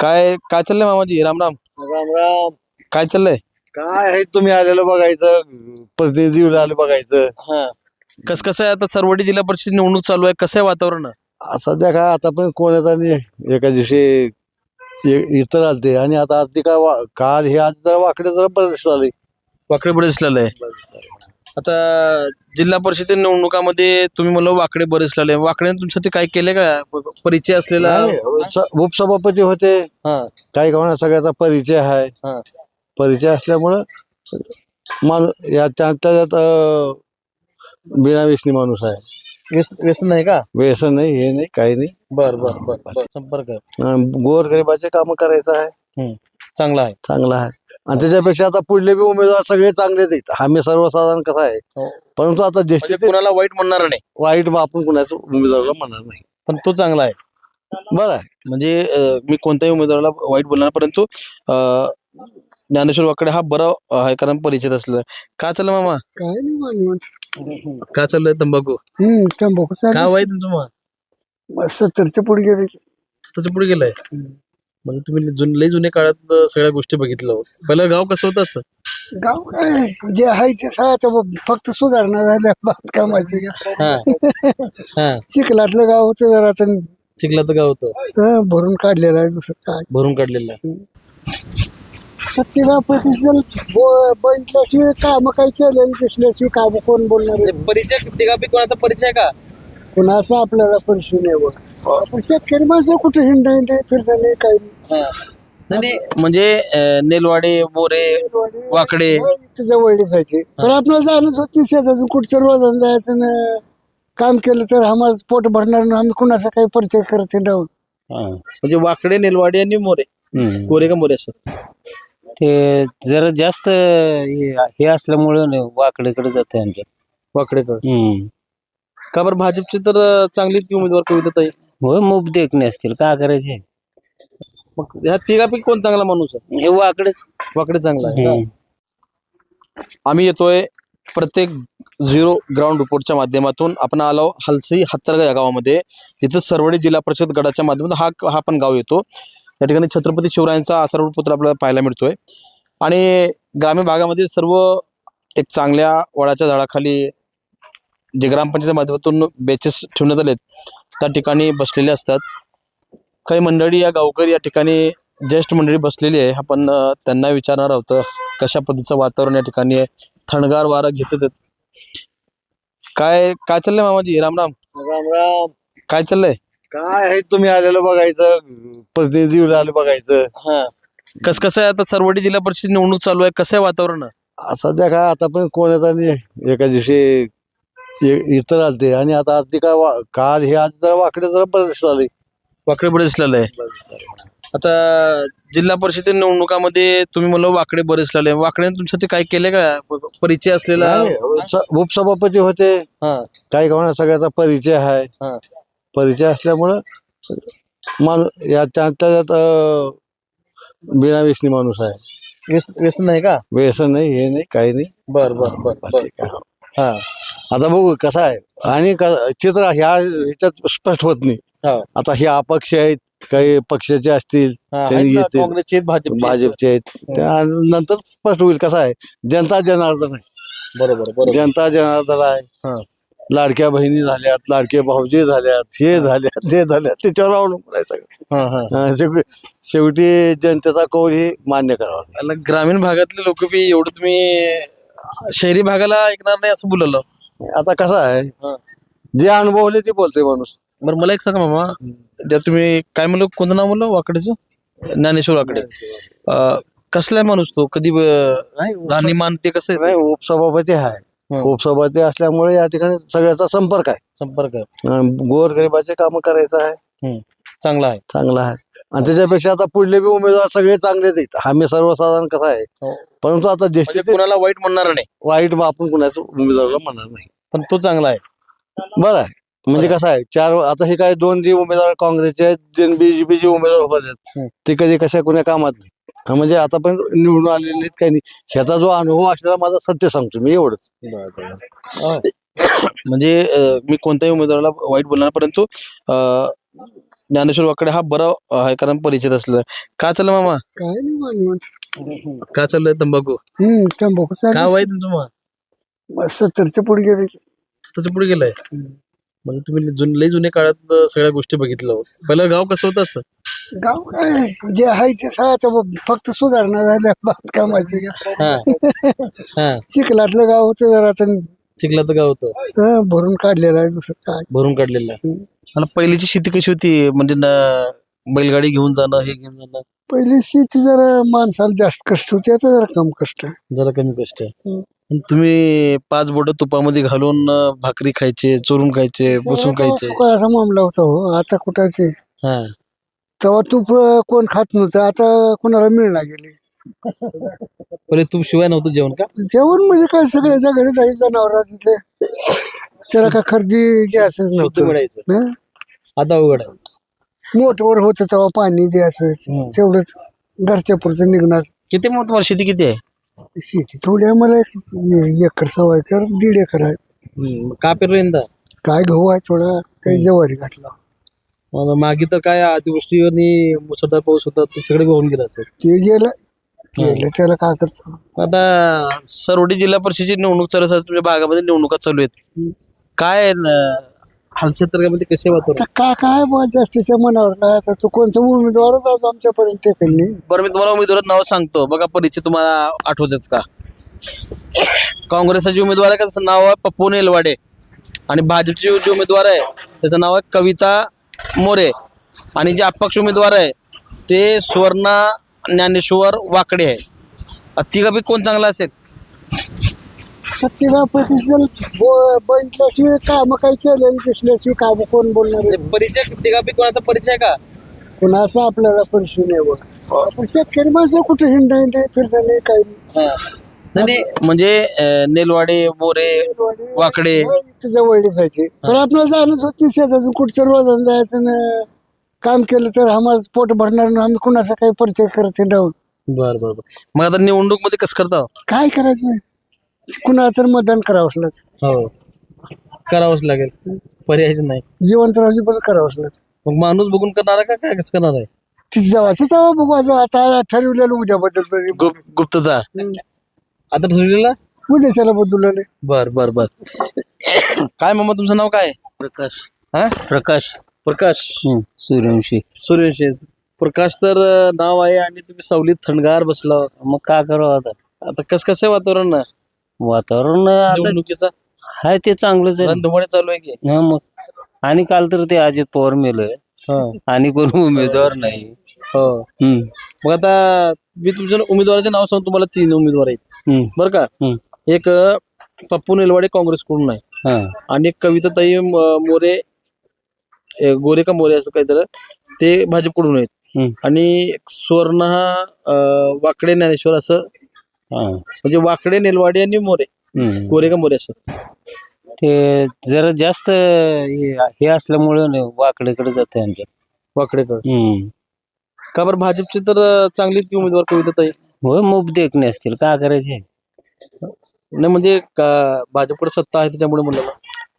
काय काय चाललंय मामाजी? राम राम. राम राम. काय चाललंय? काय आहे तुम्ही आलेलं बघायचं, प्रतिनिधी आलं बघायचं. हा. कसं आहे आता सरवडी जिल्हा परिषद निवडणूक चालू आहे, कसं आहे वातावरण? सध्या काय आता पण कोण येत आणि एका दिवशी इतर आलते आणि आता ते काय काल हे आज जरा वाकडे जरा बरेच झाले. वाकडे बरेच दिसलेलं आहे. आता जिल्हा परिषद निवडणुकामध्ये तुम्ही म्हणलं वाकडे बरेच दिसलेले आहे. वाकडे तुमच्यासाठी काय केले का? परिचय असलेला? उपसभापती होते, हा काही कोणा सगळ्याचा परिचय आहे. हा. परिचय असल्यामुळं माणूस या त्यात बिना व्यसनी माणूस आहे. व्यसन नाही का? व्यसन नाही, हे नाही, काही नाही. बर बर बर बर. संपर्क आहे. गोरगरिबाचे काम करायचं आहे. चांगला आहे. चांगला आहे. आणि त्याच्यापेक्षा आता पुढले बी उमेदवार सगळे चांगलेच आहेत. आम्ही सर्वसाधारण कसं आहे, परंतु आता म्हणजे ज्येष्ठ कुणाला वाईट म्हणणार नाही, वाईट आपण कुणाचं उमेदवाराला म्हणणार नाही. पण तो चांगला आहे. बरं आहे. म्हणजे मी कोणत्याही उमेदवाराला वाईट बोलणार, परंतु ज्ञानेश्वर वाकडे हा बरा आहे, कारण परिचित असलं. काय चाललं मामा? काय नाही मानवत. काय चाललंय? तंबाखू तंबाखू काय वाईट तुम्हाला? 70च्या पुढे गेले. त्याच्या पुढे गेलाय. म्हणजे तुम्ही लय जुन्या काळात सगळ्या गोष्टी बघितलं. पहिलं गाव कसं होतं असं? गाव काय जे आहे ते फक्त सुधारणा झाल्या बांधकामाची. हा हा. चिखलातलं गाव होतं जरा चिखलाचं गाव होतं, भरून काढलेलं आहे. दुसरं काय भरून काढलेलं आहे. सत्तेला बघितल्याशिवाय काम काही केलेलं दिसल्याशिवाय काम कोण बोलणार आहे? परिचय तिघापैकी कोणाचा परिचय आहे का? कुणाचा आपल्याला परिचय नाही बघ. आपण शेतकरी माणसं कुठे हिंडा फिरता नाही, काही नाही. नाही म्हणजे नेलवाडे, मोरे, वाकडे जवळच आहे ते. तर आपल्याला जाणंच होती शेतातून कुठचं रोजानं जायचं ना, काम केलं तर आम्हाला पोट भरणार ना. आम्ही कुणाचा काही परिचय करत राहून. म्हणजे वाकडे, नेलवाडे आणि मोरे. कोरे का मोरे असं? ते जरा जास्त हे असल्यामुळे वाकडेकडे जाते आमच्या. वाकडेकर का बरं? भाजपची तर चांगलीच की उमेदवार कविताताई. होय, मूप देखणे असतील, का करायचे? मग ह्या तिघापैकी कोण चांगला माणूस आहे? हे वाकडेच. वाकडे चांगला आहे का? आम्ही येतोय प्रत्येक झिरो ग्राउंड रिपोर्टच्या माध्यमातून. आपण आलो हलसी हत्तरगा या गावामध्ये, तिथं सरवडी जिल्हा परिषद गडाच्या माध्यमातून हा पण गाव येतो. या ठिकाणी छत्रपती शिवरायांचा असारूढ पुत्र आपल्याला पाहायला मिळतोय. आणि ग्रामीण भागामध्ये सर्व एक चांगल्या वडाच्या झाडाखाली जे ग्रामपंचायतीच्या माध्यमातून बेचेस ठेवण्यात आलेत, त्या ठिकाणी बसलेले असतात. काही मंडळी या गावकरी या ठिकाणी ज्येष्ठ मंडळी बसलेली आहे. आपण त्यांना विचारणार आहोत कशा पद्धतीचं वातावरण या ठिकाणी आहे. थंडगार वारा घेतात. काय काय चाललंय मामाजी? राम राम. राम राम. काय चाललंय? काय आहे तुम्ही आलेलं बघायचं, प्रतिनिधी आलं बघायचं. हा. कसं आहे आता सरवडी जिल्हा परिषद निवडणूक चालू आहे, कसं आहे वातावरण? सध्या काय आता पण कोण येत आणि एका दिवशी इतर आलते आणि आता ते काय काल हे आज जरा वाकडे जरा बरेच झाले. वाकडे बरेच दिसलेलं आहे. आता जिल्हा परिषद निवडणुकामध्ये तुम्ही म्हणलं वाकडे बरेच दिसलेले आहे. वाकडे तुमच्यासाठी काय केले का? परिचय असलेला? उपसभापती होते, हा काही कोणा सगळ्याचा परिचय आहे. हा. परिचय असल्यामुळं माणूस या त्यात बिना व्यसनी माणूस आहे. व्यसन नाही का? व्यसन नाही, हे नाही, काही नाही. बर बर बर बर. ठीक आहे. हा आता बघू कसं आहे आणि चित्र ह्याच्यात स्पष्ट होत नाही. हा. आता हे अपक्ष आहेत, काही पक्षाचे असतील, त्यांनी येतील, काँग्रेसचे आहेत, भाजपचे आहेत. त्यानंतर स्पष्ट होईल. कसं आहे, जनता जनार्दन आहे. बरोबर बरोबर. जनता जनार्दन आहे. हा. लाडक्या बहिणी झाल्यात, लाडके भाऊजी झाल्यात, हे झाल्यात, ते झाल्यात, त्याच्यावर अवलंबून आहे सगळं. हा हा. शेवटी जनतेचा कौल हे मान्य करावा. मला ग्रामीण भागातले लोक बी एवढं तुम्ही शहरी भागाला ऐकणार नाही असं बोललं. आता कसं आहे, हा. जे अनुभवले ते बोलते माणूस. बरं मला एक सांगा मामा, ज्या तुम्ही काय म्हणलं, कोणतं नाव म्हणलं वाकडेचं? ज्ञानेश्वर वाकडे. कसला आहे माणूस तो? कधी राहणीमान ते कसं आहे? नाही, उपसभापती आहे. उपसभापती असल्यामुळे या ठिकाणी सगळ्याचा संपर्क आहे. संपर्क आहे. गोरगरिबाचे काम करायचं आहे. चांगला आहे. चांगला आहे. आणि त्याच्यापेक्षा आता पुढले बी उमेदवार सगळे चांगलेच आहेत. आम्ही सर्वसाधारण कसं आहे, परंतु आता ज्येष्ठ म्हणजे कुणाला वाईट म्हणणार नाही, वाईट आपण कुणाचं उमेदवाराला म्हणणार नाही. पण तो चांगला आहे. बरं आहे. म्हणजे कसं आहे, आता हे काय दोन जे उमेदवार काँग्रेसचे आहेत, बीजेपीचे उमेदवार उभे आहेत, ते कधी कशा कुण्या कामात नाही. म्हणजे आता पण निवडून आलेले आहेत, काही नाही. ह्याचा जो अनुभव असलेला माझा सत्य सांगतो मी, एवढंच. म्हणजे मी कोणत्याही उमेदवाराला वाईट बोलणार, परंतु ज्ञानेश्वर वाकडे हा बरं आहे कारण परिचित असलं. का चाललं मामा? काय नाही मानवत. का चाललंय तंबाखू? तंबाखू का वाईट तुम्हाला 70च्या पुढे गेले. त्याच्या पुढे गेलाय म्हणजे तुम्ही लय जुन्या काळात सगळ्या गोष्टी बघितलं हो. पहिलं गाव कसं होतं असं? गाव काय जे आहे ते फक्त सुधारणा झाल्या बांधकामाची. हा हा चिखलातलं गाव होतं जरा आता चिखलाचं गाव होतं भरून काढलेलं आहे दुसरं काय. भरून काढलेलं आहे. आणि पहिलीची शेती कशी होती म्हणजे बैलगाडी घेऊन जाणं हे घेऊन जाणं पहिली शेती जरा माणसाला जास्त कष्ट होते, आता जरा कम कष्ट आहे. जरा कमी कष्ट आहे. आणि तुम्ही 5 बोटं तुपामध्ये घालून भाकरी खायचे, चोरून खायचे, पुसून खायचे. सुकाळाचा मामला होता हो. आता कुठाचे हा तेव्हा तूप कोण खात नव्हतं, आता कोणाला मिळणार गेले. पहिले तूप शिवाय नव्हतं जेवण का? जेवण म्हणजे काय सगळ्याच्या घरी जायचं जनावर तिथे त्याला काय खरेदी गॅसच शुद्ध नव्हतं. मिळायचं. हं? आता अवघड आहे. मोठवर होतं तेव्हा पाणी द्यायचं तेवढंच घरच्या पुरतं निघणार. किती मग तुम्हाला शेती किती आहे? शेती थोडी आहे मला 1 एकर 1.25 एकर 1.5 एकर आहे. का पेरलं यंदा? काय गहू आहे थोडा, काही ज्वारी घातला. मागे तर काय अतिवृष्टी आणि मुसळधार पाऊस होता ते सगळे वाहून गेलं असेल. ते गेलं त्याला काय करतो. आता सरवडी जिल्हा परिषदेची निवडणूक चालू आहे. तुमच्या भागामध्ये निवडणुका चालू आहेत. काय हालच्या तालुक्यामध्ये कसे वातावरण? आता काय बुवा जास्तीच्या मनावर नाही. आता तो कोणता उमेदवारच आज आमच्यापर्यंत टेकल नाही. बरं मी तुम्हाला उमेदवार नाव सांगतो बघा परिचय तुम्हाला आठवतात का? काँग्रेसचा जे उमेदवार आहे का त्याचं नाव आहे पप्पू नेलवाडे आणि भाजपचे जे उमेदवार आहे त्याचं नाव आहे कविता मोरे आणि जे अपक्ष उमेदवार आहे ते सुवर्णा ज्ञानेश्वर वाकडे आहे. तिघापैकी कोण चांगला असेल? बघितल्याशिवाय काम काही केलेलं दिसल्याशिवाय काम कोण बोलणार आहे? परिचय तिघापैकी कोणाचा परिचय आहे का? कुणाचा आपल्याला परिचय नाही बघ. आपण शेतकरी माणसं कुठे हिंडा फिरता नाही काही नाही. नाही म्हणजे नेलवाडे मोरे वाकडे जवळच आहे तर आपल्याला जाणंच होती शेतातून कुठचं रोजानं जायचं ना काम केलं तर आम्हाला पोट भरणार ना. आम्ही कुणाचा काही परिचय करत राहून बर बर बर. मग आता निवडणूक मध्ये कसं करता? काय करायचं कुणाला तर मतदान करावंच लागतं. हो करावंच लागेल पर्यायच नाही. जिवंत राहू पण करावंच लागतं. मग माणूस बघून करणार आहे का काय कसं करणार आहे? ती जेव्हाचं तेव्हा बघू. आता ठरवलेलं उद्याबद्दल गुप्तता आता ठरवलेला उद्याच्याला बदललेलं. बर बर बर. काय मामा तुमचं नाव काय? प्रकाश. हा प्रकाश प्रकाश सूर्यवंशी. सूर्यवंशी. प्रकाश तर नाव आहे आणि तुम्ही सावलीत थंडगार बसला. मग काय करावं आता? आता कसं आहे वातावरण ना वातावरण आता निवडणुकीचा? हाय ते चांगलंच आहे. रणधुमाळी चालू आहे की? हा मग आणि काल तर ते अजित पवार मेलंय आणि कोण उमेदवार नाही. हो मग आता मी तुमच्या उमेदवाराचे नाव सांगतो. तुम्हाला 3 उमेदवार आहेत बरं का? एक पप्पू नेलवाडे काँग्रेसकडून आहे आणि एक कविताताई मोरे गोरे का मोरे असं काहीतरी ते भाजपकडून आहेत आणि एक सुवर्णा वाकडे ज्ञानेश्वर असं म्हणजे वाकडे नेलवाडे आणि मोरे गोरे का मोरे असं. ते जरा जास्त हे असल्यामुळे वाकडेकडे जाते आमच्या वाकडेकर. का बरं भाजपचे तर चांगलीच की उमेदवार कविताताई? होय मुब देखणे असतील काय करायचे. नाही म्हणजे भाजपकडे सत्ता आहे त्याच्यामुळे म्हणलं.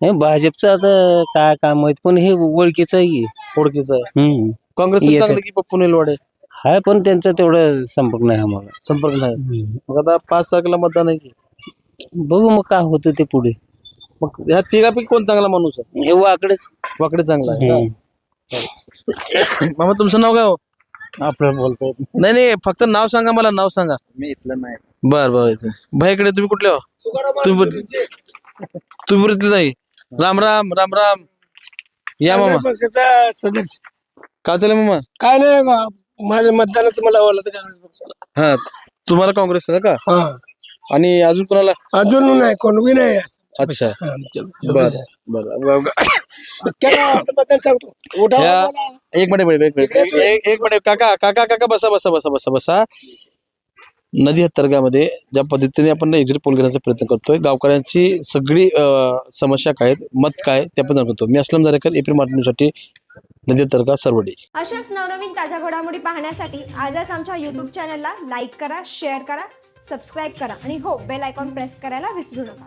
नाही भाजपचं आता काय काय माहित पण हे ओळखीचं आहे की. ओळखीचं आहे. काँग्रेस चांगलं की पप्पू नेलवाडे? हाय पण त्यांचा तेवढा संपर्क नाही आम्हाला. संपर्क नाही. मग आता 5 तारखेला मतदान आहे की? बघू मग काय होतं ते पुढे. मग ह्या तिघापैकी कोण चांगला माणूस आहे? हे वाकडेच. वाकडे चांगला आहे. मामा तुमचं नाव काय हो? आपल्याला बोलता येत नाही नाही फक्त नाव सांगा मला. नाव सांगा. मी इथलं नाही. बर बर. भाईकडे तुम्ही कुठले हो? तुम्ही इथले नाही. राम राम राम राम. या मामा. काय चालेल मामा? काय नाही माझ्या मतदानाचं मला आवडलं तर काँग्रेस पक्षाला. हा तुम्हाला काँग्रेस का? हा आणि अजून कोणाला? अजून नाही कोणी नाही. अच्छा बर बर. मतदान सांगतो. एक मिनिट काका काका काका बसा बसा बसा बसा बसा. नदी हत्तरगामध्ये ज्या पद्धतीने आपण एक्झिट पोल घेण्याचा प्रयत्न करतोय गावकऱ्यांची सगळी समस्या काय आहेत मत काय ते आपण जाणतो. मी असलम जारेकर एप्रिल मार्टिनसाठी नदी हत्तरगा सरवडी. अशाच नवनवीन ताज्या घडामोडी पाहण्यासाठी आजच आमच्या YouTube चॅनलला लाईक करा, शेअर करा, सबस्क्राईब करा आणि हो बेल आयकॉन प्रेस करायला विसरू नका.